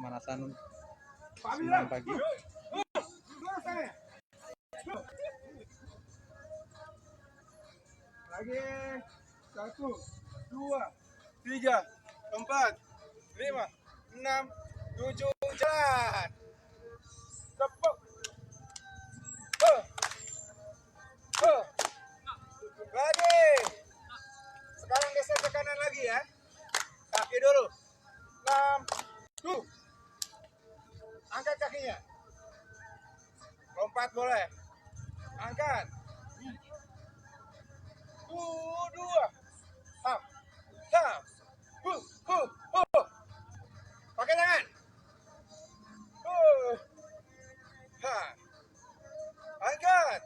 pemanasan Senin pagi. Lagi 1, 2, 3, 4, 5, 6, 7, jalan. Tepuk. Lagi. Sekarang geser ke kanan lagi ya. Kaki dulu. 6, angkat kakinya. Lompat boleh. Angkat. 2, hap, hap, pakai tangan. Ha. Angkat.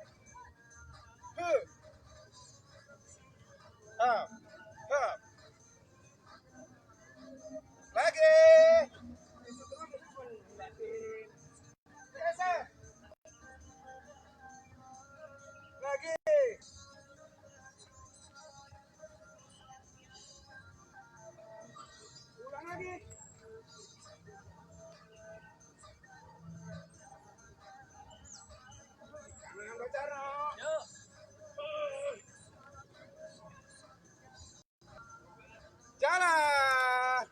Hap, hap. Lagi. Geser. Lagi. Ulang lagi. Kanan bicara. Jalan.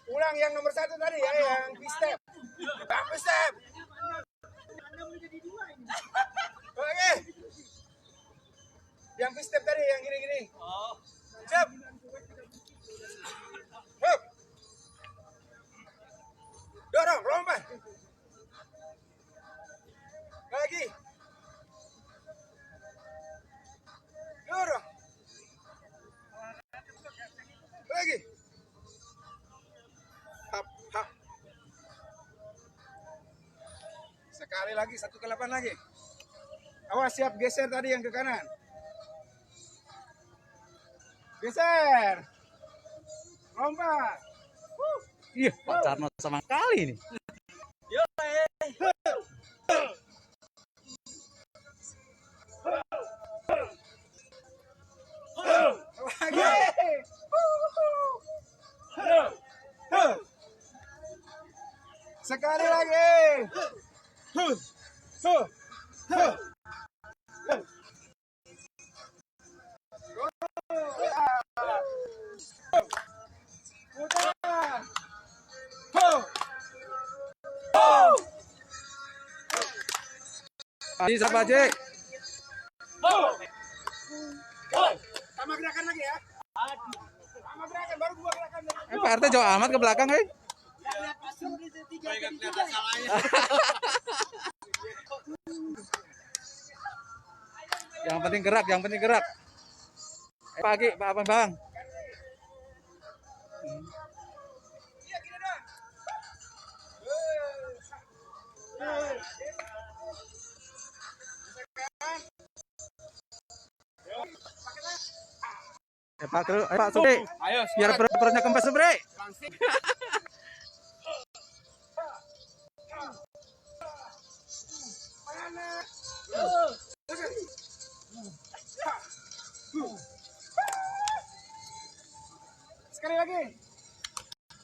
Ulang yang nomor 1 tadi ya, yang step. Step. Oke. Yang step tadi yang gini-gini. Siap. Hup. Dorong, lompat. Lagi. Dorong. Lagi. Hap, hap. Sekali lagi, 1 ke 8 lagi. Awas, siap geser tadi yang ke kanan. Geser. Lompat. Iya, Pak Carno sama kali nih. Lagi. Sekali lagi. Ini siapa aja? Sama gerakan lagi ya. Sama gerakan, baru 2 gerakan. Pak RT jauh amat ke belakang, Yang penting gerak, Pagi, Pak Abang Bang. Iya, gini dong. Pak Supri. Ayo, Biar perutnya kempes, Supri. Sekali lagi.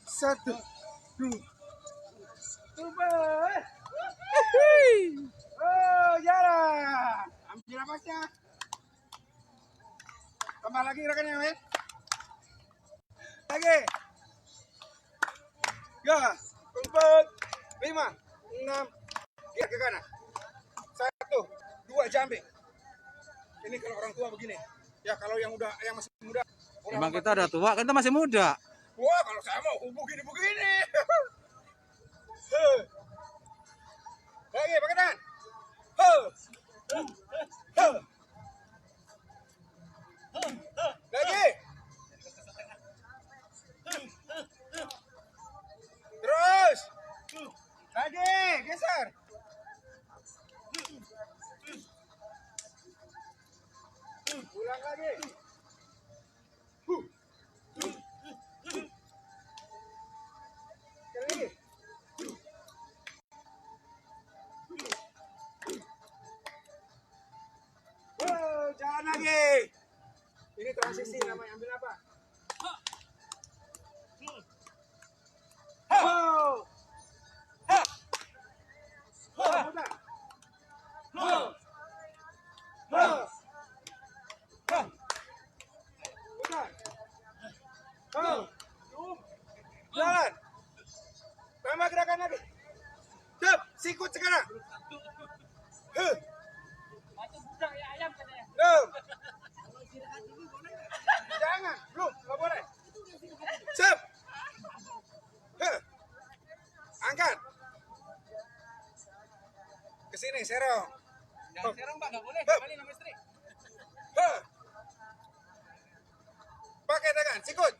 1, 2, 3. Oh, jalan. Ambil napasnya. Tambah lagi gerakannya, men. Lagi. 3, 4, 5, 6. Gerak ke kanan. 1, 2, jumping. Ini kalau orang tua begini. Ya kalau yang masih muda. Emang kita udah tua, kan kita masih muda. Wah, kalau saya mau begini. Lagi pakai tangan. Lagi. Terus. Lagi, geser. Ulang lagi. Sekali lagi. sekarang. Belum. Jangan, belum, nggak boleh. Siap. Angkat. Ke sini, serong. Jangan serong Pak, nggak boleh. Kembali nama istri. Pakai tangan, sikut.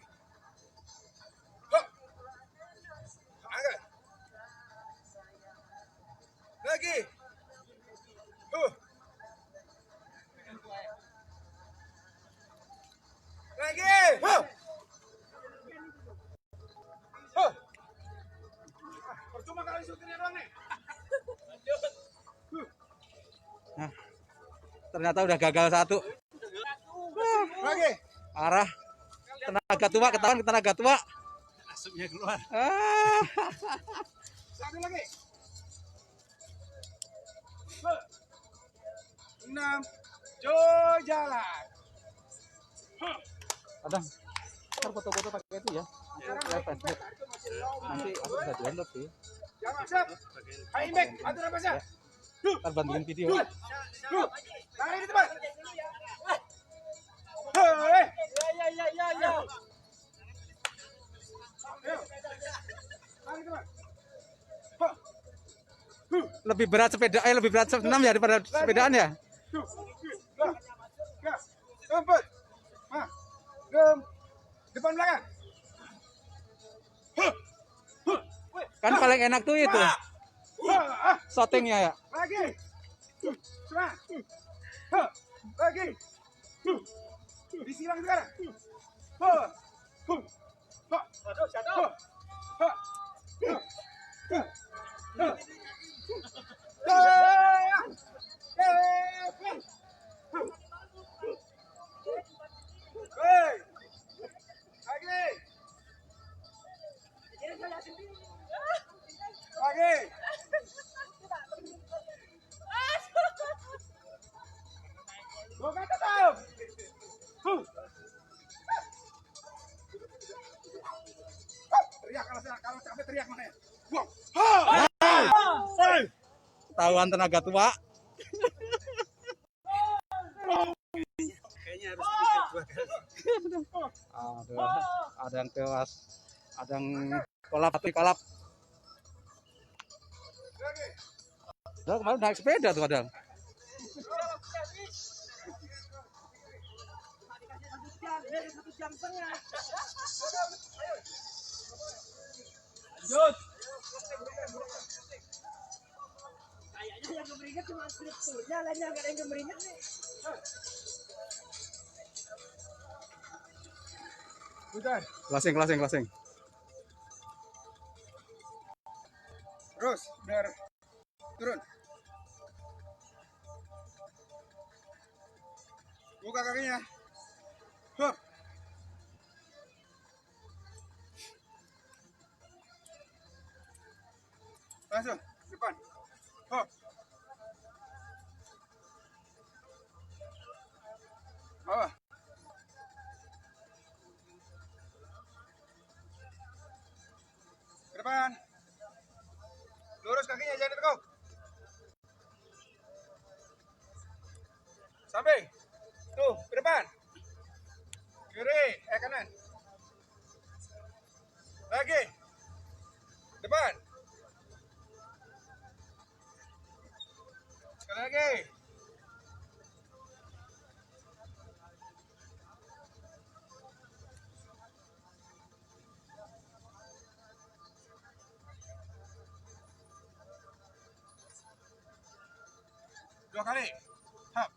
Angkat. Lagi. Lagi. Percuma kalau isutinnya doang nih. Nah, ternyata udah gagal satu. Lagi. Arah tenaga tua ketahuan tenaga tua. Asapnya keluar. Satu lagi. 6. Jo jalan. Kadang ntar foto-foto pakai itu ya. Live Facebook. Nanti aku bisa download sih. Jangan siap. Hai Imbek, atur apa sih? Ntar bantuin video. Lari di depan. Hei. Ya. Lari di depan. Lebih berat lebih berat senam ya daripada sepedaan ya. Empat. Depan belakang. Kan paling enak tuh itu shootingnya ya. Lagi. Serang. Lagi. Disilang sekarang. Jatuh. Lagi. Bukan tetap. Teriak kalau capek teriak mana ya? Buang. Tahuan tenaga tua. Kayaknya harus pikir 2 kali. Ada yang tewas, ada yang kolap. Udah kemarin naik sepeda tuh ada. Lanjut. Kayaknya yang kemeringat cuma strukturnya, lainnya nggak ada yang kemeringat nih. Closing. Terus, biar turun. Buka kakinya. Hup. Langsung, depan. Hup. Bawah. Ke depan. Lurus kakinya, jangan ditekuk. Samping. Tuh, ke depan. Kiri, kanan. Lagi. Depan. Sekali lagi. Dua kali. Hap.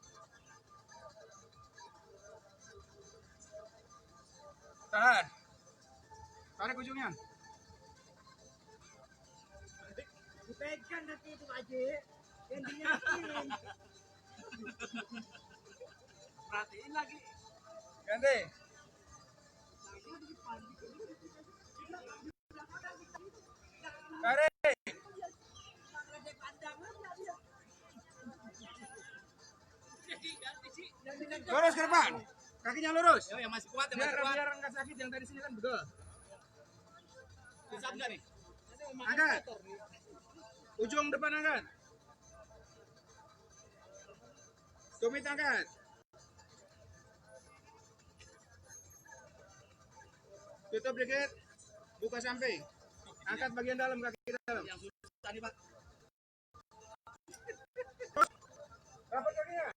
Tahan. Tarik ujungnya. Dipegang nanti itu aja, yang dinyakin. Perhatiin lagi. Ganti. Tarik. Lurus ke depan. Kakinya lurus. Yang masih kuat, Biar nggak sakit yang tadi sini kan betul. Bisa enggak nih? Angkat. Ujung depan angkat. Tumit angkat. Tutup dikit. Buka samping. Angkat bagian dalam, kaki dalam. Yang susah nih, Pak. Rapat kakinya.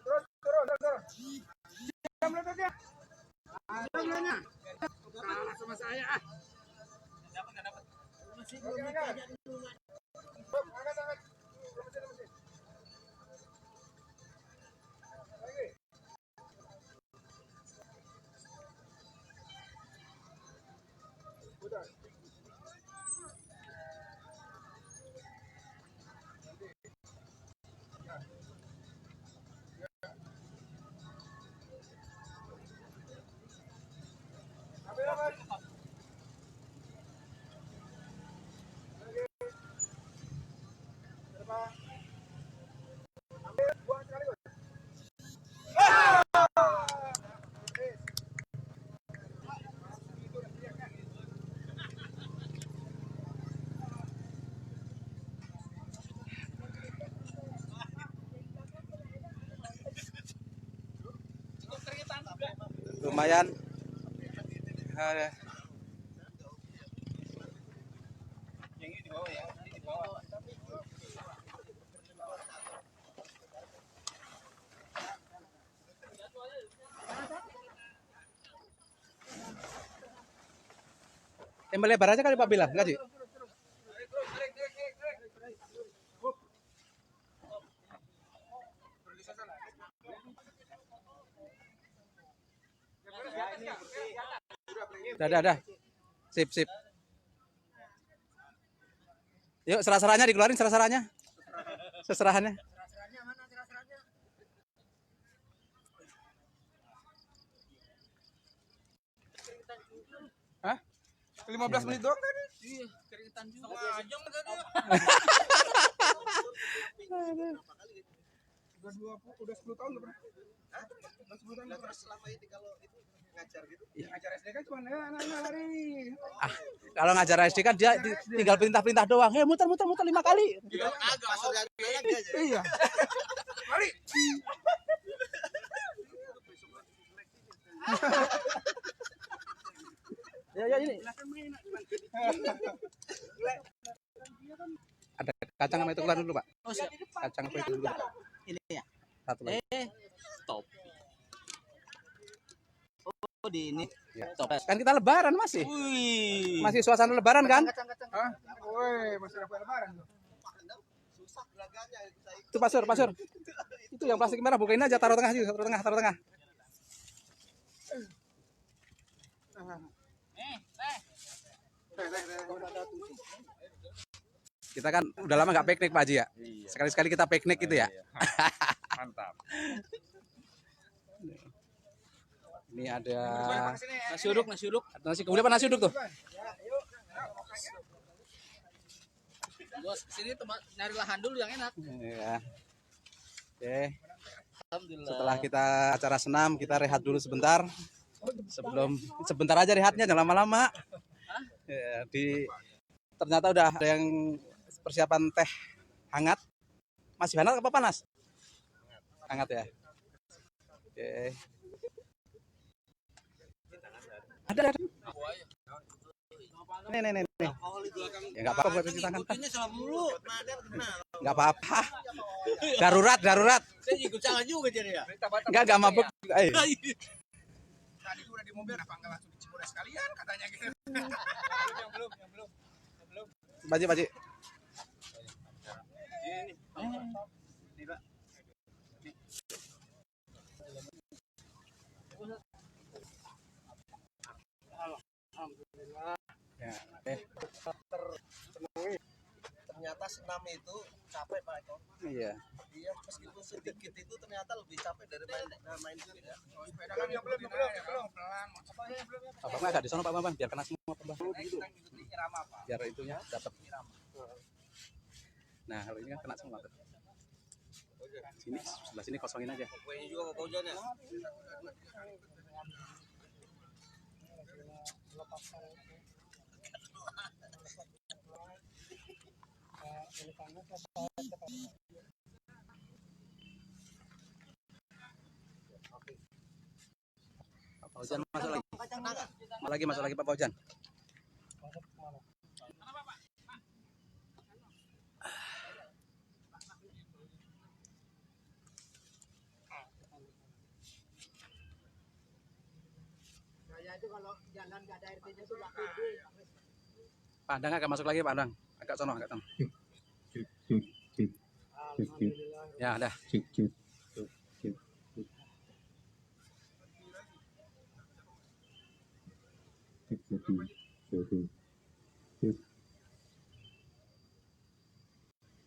Terus turun. Diam lututnya. Diam lututnya. Kalah sama saya. Enggak dapat. Masih belum diajak dulu, Mat. Angkat. Lemesin. Lagi. Udah. Ambil apa? Lagi. Depan. Ambil, buang sekaligus. Lumayan. Yang ini di bawah ya. Ini di bawah. Tembel lebar aja kali Pak bilang, enggak sih? Dah. Sip. Yuk, serah-serahnya dikeluarin, serah-serahnya. Seserahannya. Serah-serahnya mana serah-serahnya? Hah? 15 menit doang tadi. Iya, keringetan juga. Setengah jam tadi. Udah 10 tahun nggak pernah. Hah? Udah 10 tahun nggak pernah. Selama ini kalau itu ngajar gitu. Ngajar SD kan cuma anak-anak lari. Kalau ngajar SD kan dia tinggal perintah-perintah doang. Muter 5 kali. Iya, agak pas udah lagi aja. Iya. Lari. Ya ini. Ada kacang sama itu keluar dulu, Pak. Oh, siap. Kacang apa itu dulu. Ini ya. Satu lagi. Stop. Oh, di ini. Ya. Stop. Kan kita lebaran masih. Wih. Masih suasana lebaran kan? Hah? Woi, masih ada lebaran tuh. Susah belakangnya. Itu pasur. Itu yang plastik merah bukain aja, taruh tengah. Kita kan udah lama nggak piknik Pak Haji ya. Sekali-sekali kita piknik gitu ya. Mantap. Ini ada Nasi uduk. nasi kemudian apa nasi uduk tuh? Bos, sini tempat nyari lahan dulu yang enak. Ya. Oke. Alhamdulillah. Setelah kita acara senam, kita rehat dulu sebentar. Sebentar aja rehatnya, jangan lama-lama. Ya, ternyata udah ada yang persiapan teh hangat. Masih hangat apa panas? Hangat ya. Oke. Ada. Nih. Ya nggak apa-apa buat cuci tangan. Ini salah mulu. Nggak apa-apa. Darurat. Saya ikut jangan juga jadi ya. Nggak mabuk. Tadi udah di mobil, apa nggak langsung di Cibodas sekalian katanya gitu. Yang belum. Baji. Ini, Pak. Alhamdulillah. Ya, oke. Ternyata senam itu capek Pak Eko. Iya. Iya, meskipun sedikit itu ternyata lebih capek dari main speed ya. Sepeda kan yang belum pelan. Apa nggak di sana Pak Bambang biar kena semua Pak Bambang. Kita ngikuti irama Pak. Biar itunya dapat. Nah, kalau ini kan kena semua tuh. Sini sebelah sini kosongin aja. Kuenya juga Pak Paujan ya. Pak Fauzan masuk lagi. Masuk lagi Pak Fauzan. Saya itu kalau jalan nggak ada RT-nya tuh nggak pede. Pak Andang agak masuk lagi Pak Andang. Agak sono. Alhamdulillah. Ya, dah.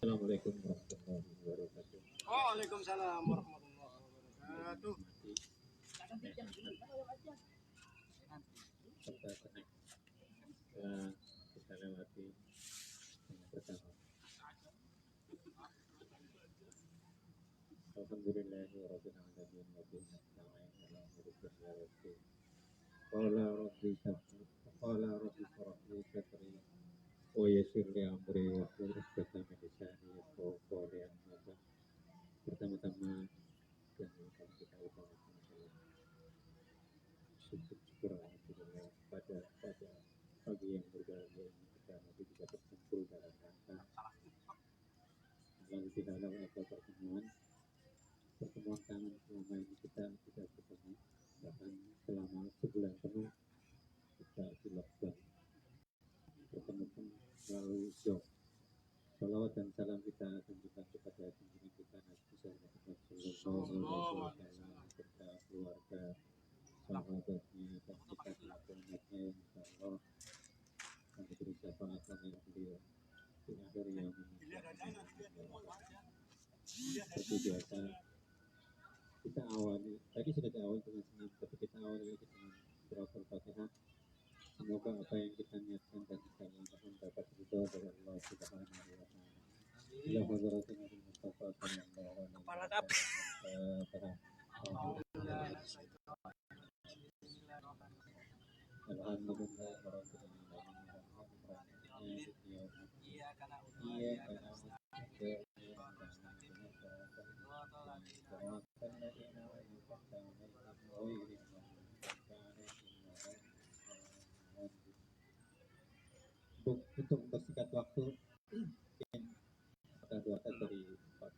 Assalamualaikum warahmatullahi wabarakatuh. Waalaikumsalam warahmatullahi wabarakatuh. Serta tenang. Kita lewati yang pertama. Alhamdulillahirabbil alamin wa bihi nasta'in ala umuri dunya waddin. Qala rabbi shrah li sadri wa yassir li amri wahlul 'uqdatam min lisani yafqahu qawli. Pertama-tama yang akan kita utamakan adalah sujud syukur alhamdulillah pada pagi yang berbahagia ini kita nanti bisa berkumpul dalam rangka lalu tidak ada pertemuan kangen selama ini kita tidak bertemu, bahkan selama sebulan penuh kita di lockdown bertemu pun melalui Zoom. Salawat dan salam kita tunjukkan kepada junjungan kita Nabi Muhammad sallallahu alaihi wasallam serta keluarga, sahabatnya dan kita umatnya yang insyaallah akan diberi syafaat oleh beliau di akhir yang seperti biasa. Kita awali tadi sudah diawali dengan senam, tapi kita awali lagi dengan surah Al-Fatihah. Semoga apa yang kita niatkan dan kita lakukan dapat ridho dari Allah Subhanahu wa taala. Ila hadratin Mustafa sallallahu alaihi wasallam. Alhamdulillah rabbil alamin. Iya karena untuk mempersingkat waktu kita doakan dari Pak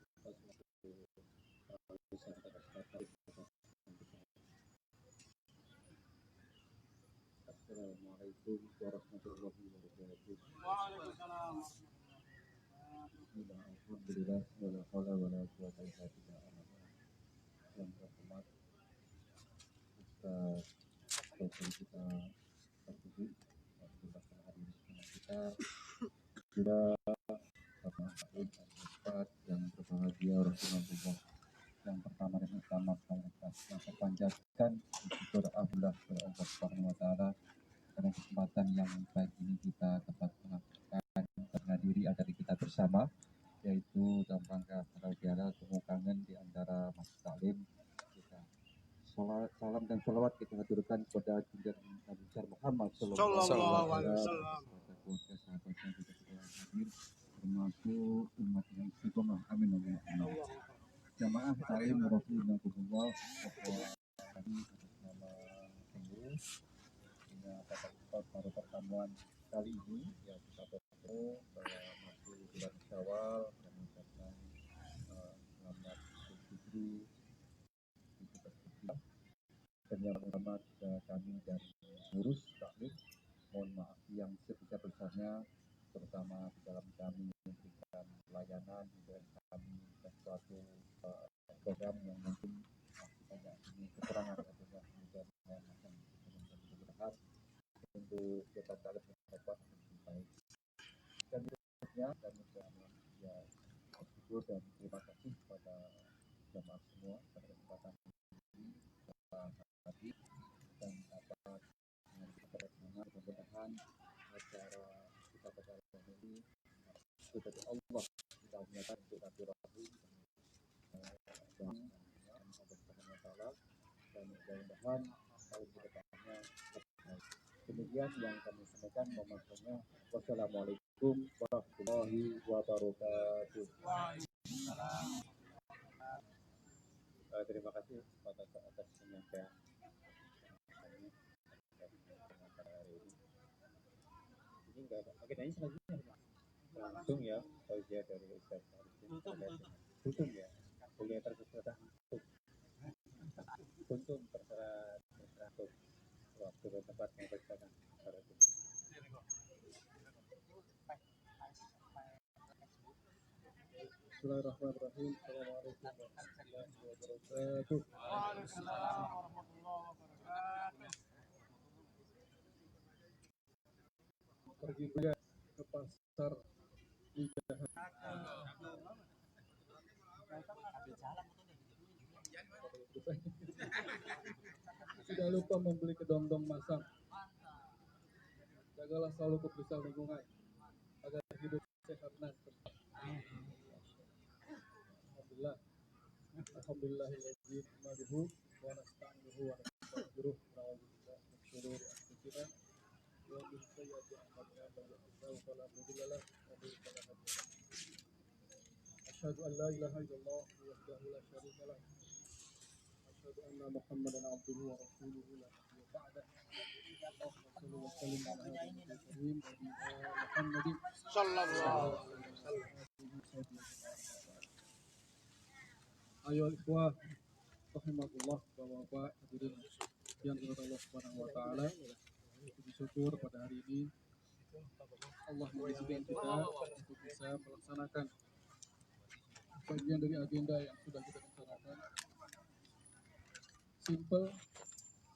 Assalamualaikum warahmatullahi wabarakatuh. Waalaikumsalam. Alhamdulillah, wala haula wala quwwata illa billah. Yang terhormat Ustaz Taufik kita tertuju kita hadirin kita sudah Bapak Ustaz yang berbahagia Rasulullah. Yang pertama dan utama yang terpanjatkan syukur alhamdulillah kepada Allah Subhanahu wa taala pada kesempatan yang baik ini kita dapat melakukan menghadiri acara kita bersama, yaitu dalam rangka halal bihalal temu kangen di antara Masjid Taklim kita. Salam dan salawat kita haturkan kepada junjungan Nabi besar Muhammad sallallahu alaihi wasallam, keluarga sahabatnya juga sudah hadir, termasuk umat yang istiqomah. Amin amin amin. Jamaah taklim Rasulullah bahwa kami atas nama pengurus pada pertemuan kali ini ya kita bertemu masuk bulan Syawal dan mengucapkan selamat Idul Fitri dan yang pertama juga kami dari pengurus taklim mohon maaf yang sebesar-besarnya, terutama di dalam kami memberikan pelayanan dan kami dan suatu program yang mungkin banyak ini kekurangan adalah kemudian akan berharap untuk kita dapat mendapat lebih baik. Dan berikutnya kami ya bersyukur dan terima kasih kepada jemaah semua pada kesempatan ini tadi dan dapat bersama mudah-mudahan acara kita pada hari ini seperti Allah kita menyatakan untuk silaturahmi dan mudah-mudahan kalau kedepannya demikian yang kami sampaikan. Wassalamualaikum warahmatullahi warahmatullahi wabarakatuh. Terima kasih atas penyampaian pada hari ini. Ini enggak ada agendanya selanjutnya langsung ya, tausiah dari Ustaz Arifin. Tutup ya, kuliah terserah tutup terserah waktu dan tempat yang bersamaan. Bismillahirrahmanirrahim. Assalamualaikum warahmatullahi wabarakatuh. Pergi juga ke pasar Lidah. Tidak lupa membeli kedong-dong masam. Jagalah selalu kebersihan lingkungan agar hidup sehat dan tenang. Alhamdulillahilladzi nahmaduhu wa nasta'inuhu wa nastaghfiruh wa na'udzu billahi min shururi anfusina wa min sayyiati a'malina man yahdihillahu fala mudilla lahu wa man yudlil fala hadiya lahu. Asyhadu an la ilaha illallah wahdahu la syarika lah. Asyhadu anna Muhammadan abduhu wa rasuluhu la nabiyya ba'dah. Allahumma shalli wa sallim ala nabiyyina Muhammadin sallallahu alaihi wasallam. Ayo ikhwah rahimakumullah, Bapak-bapak hadirin yang dirahmati Allah Subhanahu wa taala. Puji syukur pada hari ini Allah mengizinkan kita untuk bisa melaksanakan bagian dari agenda yang sudah kita rencanakan. Simple,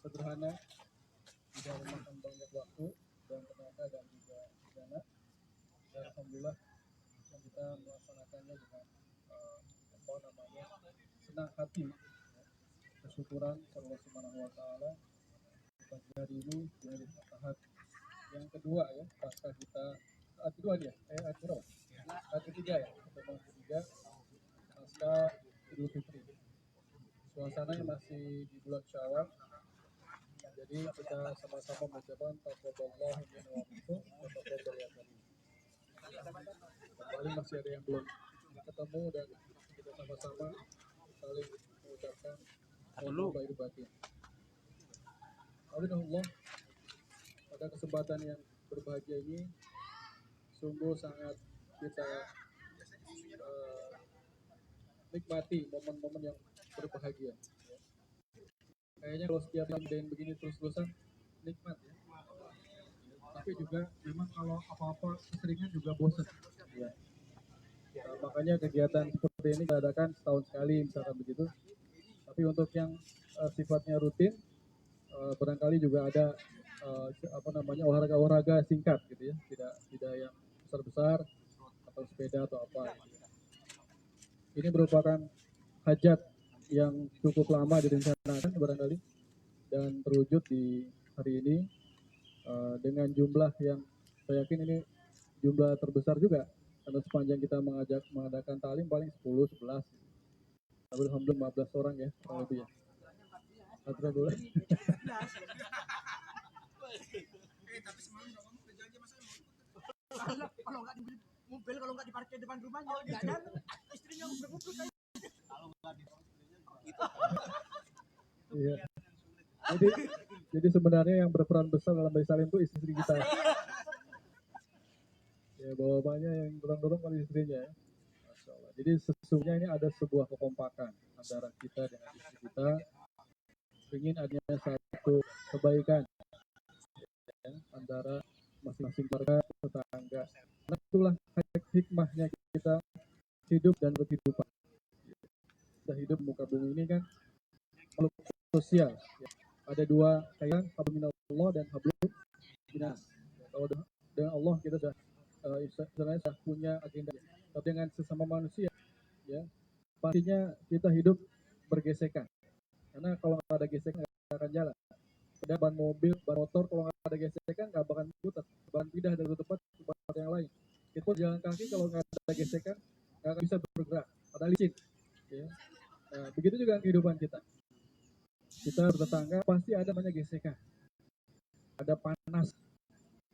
sederhana, tidak memakan banyak waktu dan tenaga dan juga dana. Dan alhamdulillah kita melaksanakannya dengan senang hati, kesyukuran Allah Subhanahu wa taala. Pagi hari ini di hari Ahad yang kedua ya, pasca kita kedua dia, ketiga ya, pertemuan ketiga pasca Idul Fitri. Suasananya masih di bulan Syawal. Jadi kita sama-sama mengucapkan taqabbalallahu minna wa minkum wa taqabbal ya kami. Kembali masih ada yang belum ketemu dan kita sama-sama saling mengucapkan lahir batin. Alhamdulillah, pada kesempatan yang berbahagia ini sungguh sangat kita nikmati momen-momen yang berbahagia. Kayaknya kalau setiap yang begini terus-terusan nikmat ya. Tapi juga memang kalau apa-apa keseringan juga bosan. Ya. Nah, makanya kegiatan seperti ini diadakan setahun sekali misalkan begitu. Tapi untuk yang sifatnya rutin, barangkali juga ada olahraga singkat gitu ya, tidak yang besar-besar atau sepeda atau apa. Gitu. Ini merupakan hajat yang cukup lama direncanakan barangkali dan terwujud di hari ini dengan jumlah yang saya yakin ini jumlah terbesar juga. Karena sepanjang kita mengadakan talim paling 10-11. Alhamdulillah 15 orang ya, kurang lebih ya. Alhamdulillah. Tapi semalam udah ngomong udah janji masa Kalau nggak di mobil, kalau nggak diparkir depan rumahnya, nggak ada istrinya berkumpul kayak. Iya. Jadi sebenarnya yang berperan besar dalam Bayi Salim itu istri kita. Ya, bawa-bawanya yang dorong-dorong oleh istrinya ya. Masya Allah. Jadi sesungguhnya ini ada sebuah kekompakan antara kita dengan istri kita. Ingin adanya satu kebaikan ya, antara masing-masing keluarga, tetangga. Nah, itulah hikmahnya kita hidup dan berkehidupan. Kita hidup muka bumi ini kan makhluk sosial. Ya. Ada dua kaitan, hablum minallah dan hablum minas. Kalau dengan Allah kita sudah istilahnya sudah punya agenda. Tapi dengan sesama manusia, ya pastinya kita hidup bergesekan. Karena kalau nggak ada gesekan nggak akan jalan. Ada ban mobil, ban motor, kalau nggak ada gesekan nggak bakal putar, bakal pindah dari tempat ke tempat yang lain. Kita jalan kaki kalau nggak ada gesekan nggak akan bisa bergerak, ada licin. Ya. Nah, begitu juga kehidupan kita. Kita bertetangga pasti ada banyak gesekan, ada panas.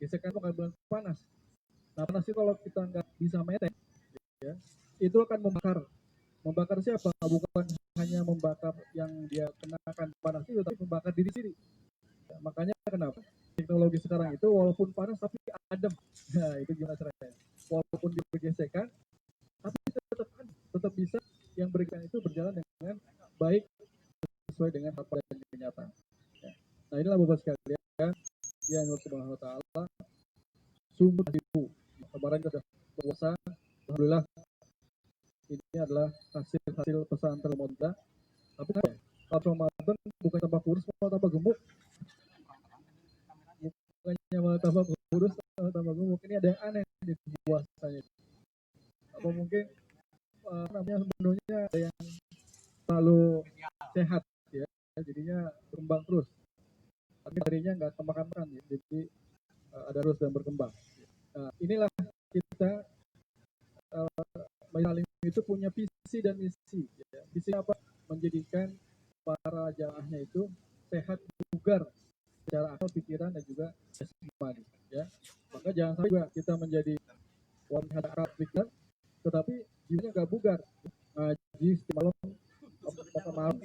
Gesekan itu nggak bilang panas, Nah, panas itu kalau kita nggak bisa maintain, ya, itu akan membakar. Membakar siapa? Bukan hanya membakar yang dia kenakan panas itu, tapi membakar diri sendiri. Ya, makanya kenapa? Teknologi sekarang itu walaupun panas tapi adem. Nah, itu gimana caranya? Walaupun dia bergesekan, tapi tetap bisa yang bergesekan itu berjalan dengan baik sesuai dengan apa yang kenyataan. Ya. Nah, inilah Bapak sekalian yang Allah Subhanahu wa taala sumber hidup. Kemarin kita puasa, alhamdulillah ini adalah hasil pesantren Monda. Tapi kenapa ya? Kalau Ramadan bukan tambah kurus, malah tambah gemuk. Bukannya malah tambah kurus, malah tambah gemuk. Ini ada yang aneh di puasanya. Apa mungkin namanya sebenarnya ada yang selalu sehat, ya, jadinya berkembang terus. Tapi tadinya nggak kemakan-makan, ya. Jadi ada terus dan berkembang. Nah, inilah kita saling itu punya visi dan misi. Ya. Visi apa? Menjadikan para jamaahnya itu sehat, bugar secara akal, pikiran dan juga jasmani. Ya. Maka jangan sampai juga kita menjadi wanita akal pikiran, tetapi jiwanya nggak bugar. Ngaji setiap malam, malam.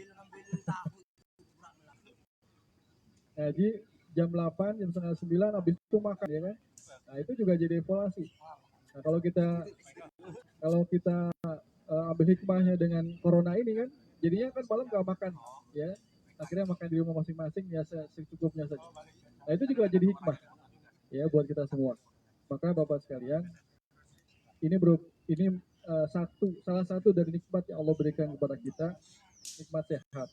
Ngaji jam 8, jam setengah 9, habis itu makan, ya kan? Nah, itu juga jadi evaluasi. Nah, kalau kita ambil hikmahnya dengan corona ini kan, jadinya kan malam nggak makan, ya. Akhirnya makan di rumah masing-masing, ya secukupnya saja. Nah, itu juga jadi hikmah, ya, buat kita semua. Maka Bapak sekalian, ini salah satu dari nikmat yang Allah berikan kepada kita, nikmat sehat.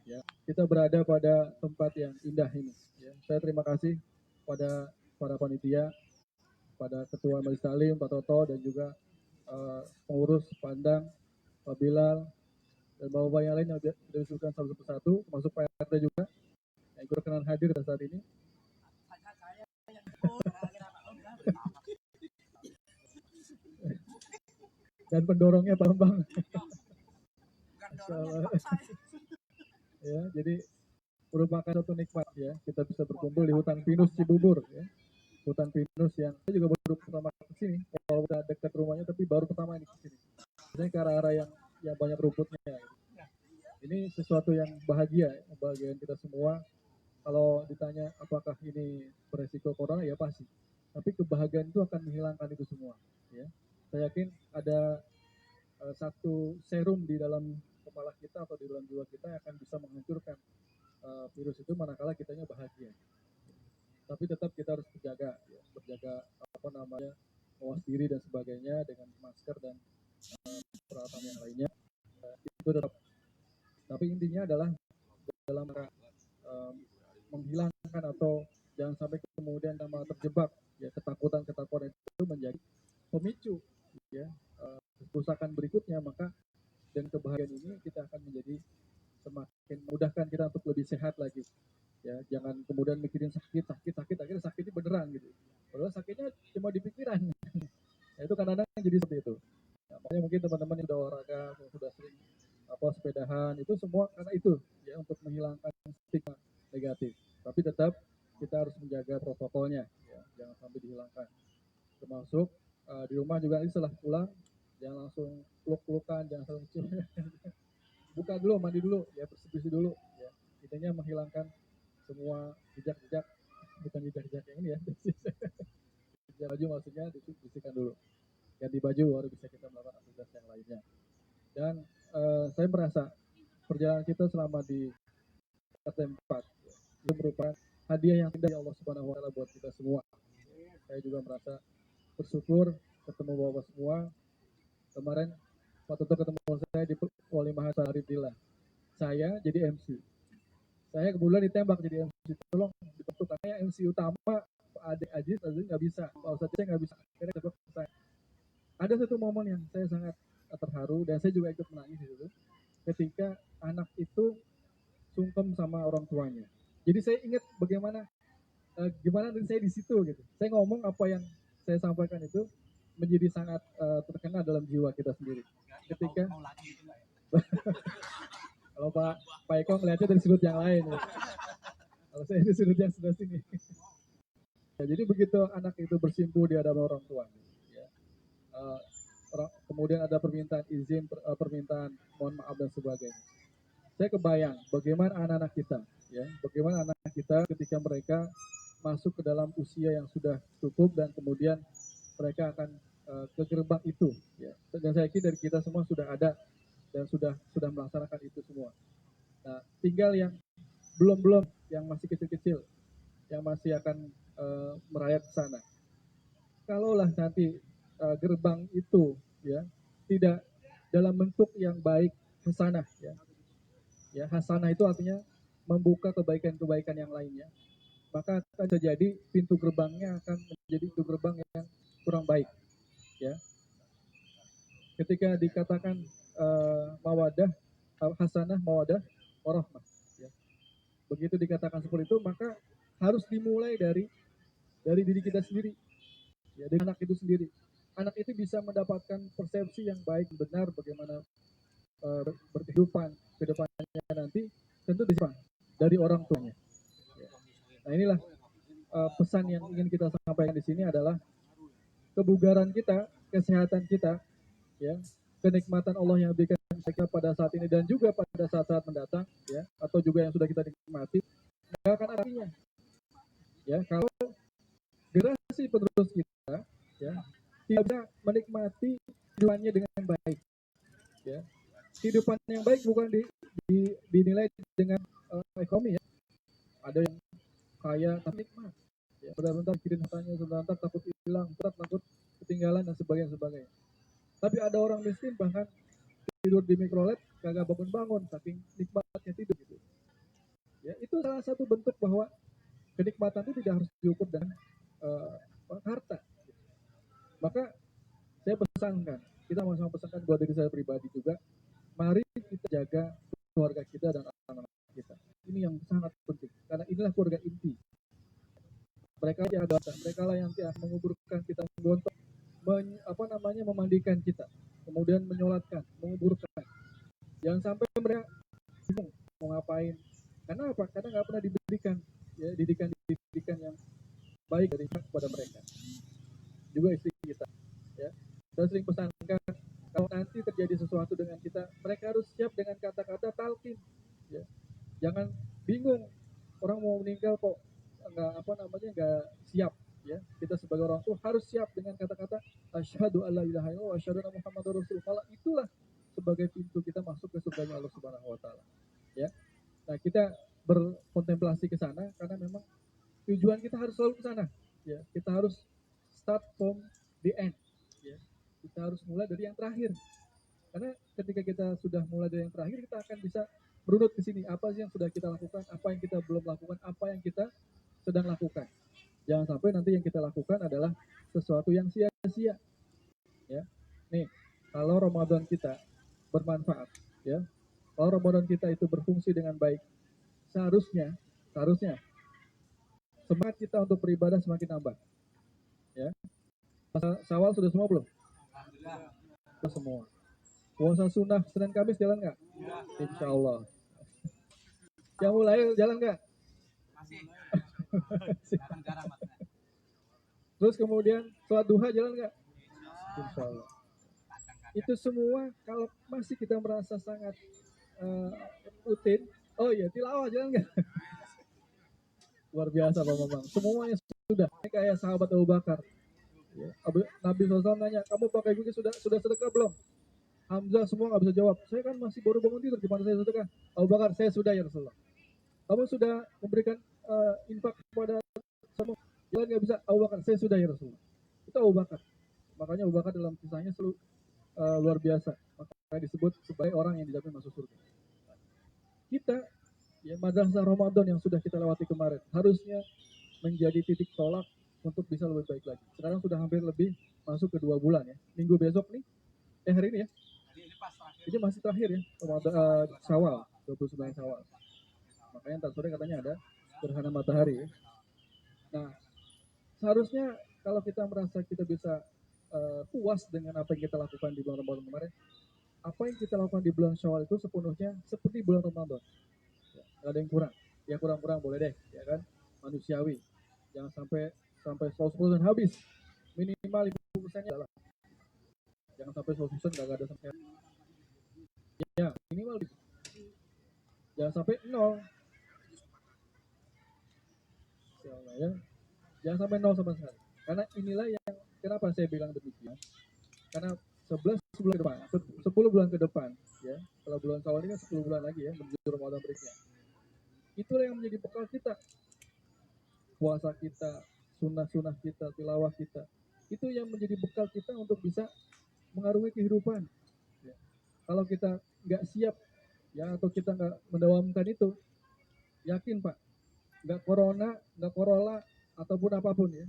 Ya, kita berada pada tempat yang indah ini. Ya. Saya terima kasih pada para panitia, pada Ketua Majelis Taklim, Pak Toto, dan juga pengurus Pandang, Pak Bilal, dan bapak-bapak yang lain yang sudah disebutkan satu persatu, termasuk Pak RT juga, yang ikut berkenan hadir pada saat ini. Dan pendorongnya Pak Bambang. Ya, jadi merupakan satu nikmat, ya, kita bisa berkumpul di hutan pinus Cibubur, ya. Hutan pinus yang saya juga baru pertama ke sini, kalau udah dekat rumahnya, tapi baru pertama ini ke sini. Biasanya ke arah-arah yang banyak rumputnya. Gitu. Ini sesuatu yang bahagia, bahagian kita semua. Kalau ditanya apakah ini beresiko corona, ya pasti. Tapi kebahagiaan itu akan menghilangkan itu semua. Ya. Saya yakin ada satu serum di dalam kepala kita atau di dalam jiwa kita yang akan bisa menghancurkan virus itu manakala kitanya bahagia. Tapi tetap kita harus berjaga mawas diri dan sebagainya dengan masker dan peralatan yang lainnya. Itu tetap. Tapi intinya adalah dalam menghilangkan atau jangan sampai kemudian sama terjebak, ya, ketakutan itu menjadi pemicu, ya, kerusakan berikutnya. Maka dan kebahagiaan ini kita akan menjadi semakin memudahkan kita untuk lebih sehat lagi, ya. Jangan kemudian mikirin sakit akhirnya sakitnya beneran gitu, padahal sakitnya cuma di pikiran. Nah, itu kadang-kadang jadi seperti itu. Nah, makanya mungkin teman-teman yang sudah olahraga, sudah sering sepedahan, itu semua karena itu, ya, untuk menghilangkan stigma negatif. Tapi tetap kita harus menjaga protokolnya, ya, jangan sampai dihilangkan. Termasuk di rumah juga setelah pulang jangan langsung peluk-pelukan, jangan langsung buka dulu, mandi dulu, ya, bersih-bersih dulu, ya. Intinya menghilangkan semua jejak-jejak, bukan jejak-jejak yang ini, ya. Jejak baju maksudnya dibersihkan dulu. Ganti baju baru bisa kita melakukan aktivitas yang lainnya. Dan saya merasa perjalanan kita selama di RT4 itu merupakan hadiah yang indah dari Allah Subhanahu wa taala buat kita semua. Saya juga merasa bersyukur ketemu Bapak semua. Kemarin waktu itu ketemu saya di Walimah Sarifillah. Saya jadi MC. Saya kebetulan ditembak jadi MC. Tolong dibentuk, karena MC utama Pak Ade Aziz nggak bisa, Pak Ustadz saya nggak bisa. Akhirnya tembak saya. Ada satu momen yang saya sangat terharu dan saya juga ikut menangis di situ. Ketika anak itu sungkem sama orang tuanya. Jadi saya ingat bagaimana gimana saya di situ gitu. Saya ngomong apa yang saya sampaikan itu menjadi sangat terkena dalam jiwa kita sendiri. Ketika kalau Pak Eko melihatnya dari sudut yang lain, ya. Kalau saya di sudut yang sebelah sini. jadi begitu anak itu bersimpu di hadapan orang tua, ya, kemudian ada permintaan izin, permintaan mohon maaf dan sebagainya. Saya kebayang bagaimana anak-anak kita, ya, bagaimana anak kita ketika mereka masuk ke dalam usia yang sudah cukup dan kemudian mereka akan ke gerbang itu, ya. Dan saya yakin dari kita semua sudah ada dan sudah melaksanakan itu semua. Nah, tinggal yang belum yang masih kecil-kecil, yang masih akan merayap ke sana. Kalaulah nanti gerbang itu, ya, tidak dalam bentuk yang baik hasanah, ya. Ya, hasanah itu artinya membuka kebaikan-kebaikan yang lainnya. Maka akan terjadi pintu gerbangnya akan menjadi pintu gerbang yang kurang baik, ya. Ketika dikatakan mawadah, hasanah, mawadah, warahmah, ya. Begitu dikatakan seperti itu, maka harus dimulai dari diri kita sendiri, ya, dari anak itu sendiri. Anak itu bisa mendapatkan persepsi yang baik, benar, bagaimana berkehidupan ke depannya nanti, tentu dari orang tuanya. Ya. Nah, inilah pesan yang ingin kita sampaikan di sini adalah kebugaran kita, kesehatan kita, ya, kenikmatan Allah yang diberikan kita pada saat ini dan juga pada saat-saat mendatang, ya, atau juga yang sudah kita nikmati, tidak akan artinya, ya, kalau generasi penerus kita, ya, tidak bisa menikmati kehidupannya dengan baik, ya. Kehidupan yang baik bukan dinilai dengan ekonomi, ya. Ada yang kaya tapi nikmat, ya, bentar-bentar kirim hartanya, sebentar takut hilang, takut ketinggalan dan sebagainya. Tapi ada orang miskin bahkan tidur di mikrolet kagak bangun-bangun saking nikmatnya tidur gitu. Ya, itu salah satu bentuk bahwa kenikmatan itu tidak harus diukur dengan harta. Maka saya pesankan, kita sama-sama pesankan buat diri saya pribadi juga, mari kita jaga keluarga kita dan anak-anak kita. Ini yang sangat penting karena inilah keluarga inti. Mereka lah yang akan menguburkan kita, menggontok, memandikan kita, kemudian menyolatkan, menguburkan. Jangan sampai mereka bingung mau ngapain. Karena apa? Karena nggak pernah diberikan, ya, didikan yang baik dari kepada mereka. Juga istri kita, ya. Saya sering pesankan kalau nanti terjadi sesuatu dengan kita, mereka harus siap dengan kata-kata talqin, ya. Jangan bingung orang mau meninggal kok nggak siap, ya. Kita sebagai orang tua harus siap dengan kata-kata asyhadu alla ilaha illallah wa asyhadu anna muhammadar rasulullah. Itulah sebagai pintu kita masuk ke surganya Allah Subhanahu wa taala, ya. Nah, kita berkontemplasi ke sana karena memang tujuan kita harus selalu ke sana, ya. Kita harus start from the end, ya. Kita harus mulai dari yang terakhir. Karena ketika kita sudah mulai dari yang terakhir, kita akan bisa berunut ke sini. Apa sih yang sudah kita lakukan, apa yang kita belum lakukan, apa yang kita sedang lakukan. Jangan sampai nanti yang kita lakukan adalah sesuatu yang sia-sia, ya. Nih, kalau Ramadan kita bermanfaat, ya, kalau Ramadan kita itu berfungsi dengan baik, seharusnya semangat kita untuk beribadah semakin nambah, ya. Syawal sudah semua belum? Sudah semua. Puasa sunnah Senin Kamis jalan nggak? Insya Allah. Yang mulai jalan nggak? Masih. Jarang. Terus kemudian sholat duha jalan nggak? Insya Allah. Itu semua kalau masih kita merasa sangat rutin, oh iya tilawah jalan nggak? Luar biasa Pak Bambang. Semuanya sudah. Kayak sahabat Abu Bakar. Ya. Nabi SAW nanya, kamu pakai gigi sudah sedekah belum? Hamzah semua nggak bisa jawab. Saya kan masih baru bangun tidur, gimana saya sedekah? Abu Bakar, saya sudah ya Rasulullah. Kamu sudah memberikan infak kepada semua? Jalan nggak bisa? Abu Bakar, saya sudah ya Rasulullah. Itu Abu Bakar. Makanya Abu Bakar dalam kisahnya selalu luar biasa. Makanya disebut sebagai orang yang dijamin masuk surga. Kita, ya, madrasah Ramadan yang sudah kita lewati kemarin, harusnya menjadi titik tolak untuk bisa lebih baik lagi. Sekarang sudah hampir lebih masuk ke 2 bulan, ya. Minggu besok nih, hari ini ya. Ini masih terakhir ya, Syawal, 29 Syawal. Makanya ntar sore katanya ada gerhana matahari, ya. Nah, seharusnya kalau kita merasa kita bisa puas dengan apa yang kita lakukan di bulan Ramadan kemarin, apa yang kita lakukan di bulan Syawal itu sepenuhnya seperti bulan Ramadan. Ya, nggak ada yang kurang. Ya kurang-kurang boleh deh, ya kan, manusiawi. Jangan sampai sampai 100% habis, minimal 50% adalah jangan sampai 100% nggak ada sama sekali. Ya minimal gitu. Jangan sampai nol. Ya. Jangan sampai nol sama sekali. Karena inilah yang kenapa saya bilang demikian. Karena 11 bulan ke depan, 10 bulan ke depan, ya. Kalau bulan Syawal ini kan 10 bulan lagi ya menuju Ramadan berikutnya. Itulah yang menjadi bekal kita. Puasa kita, sunnah-sunnah kita, tilawah kita. Itu yang menjadi bekal kita untuk bisa mengarungi kehidupan. Ya. Kalau kita nggak siap, ya, atau kita nggak mendawamkan itu, yakin Pak, nggak corona, nggak corolla, ataupun apapun ya,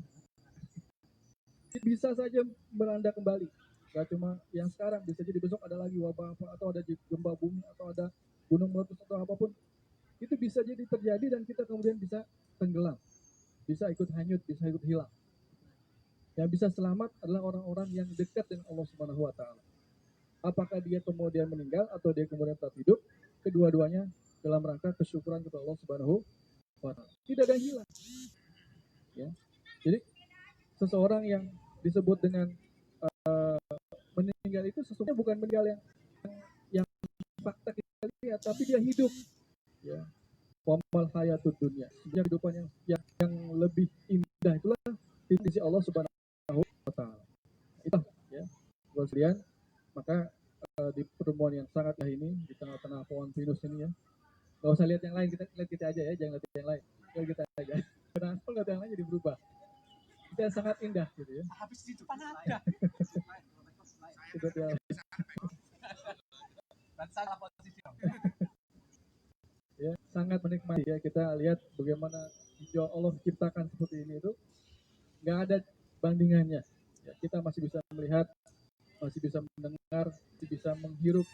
bisa saja melanda kembali. Gak cuma yang sekarang, bisa jadi besok ada lagi wabah apa, atau ada gempa bumi, atau ada gunung meletus atau apapun. Itu bisa jadi terjadi dan kita kemudian bisa tenggelam, bisa ikut hanyut, bisa ikut hilang. Yang bisa selamat adalah orang-orang yang dekat dengan Allah Subhanahu wa Ta'ala. Apakah dia kemudian meninggal atau dia kemudian tetap hidup, kedua-duanya dalam rangka kesyukuran kepada Allah Subhanahu wa Ta'ala. Tidak ada yang hilang. Ya. Jadi seseorang yang disebut dengan meninggal itu sesungguhnya bukan meninggal yang fakta kita lihat, tapi dia hidup. Ya. Wamal hayatud dunya. Kehidupan yang lebih indah itulah di sisi Allah Subhanahu wa Ta'ala. Itulah ya. Buat sekalian, maka di pertemuan yang sangat ini di tengah-tengah pohon pinus ini ya. Gak usah lihat yang lain, kita lihat kita aja ya, jangan lihat yang lain. Lihat kita aja. Karena kalau lihat yang lain jadi berubah. Kita sangat indah gitu ya. Habis di depan ada. Sudah dia. Ya, sangat menikmati ya, kita lihat bagaimana hijau Allah ciptakan seperti ini itu nggak ada bandingannya ya, kita masih bisa melihat, masih bisa mendengar, masih bisa menghirup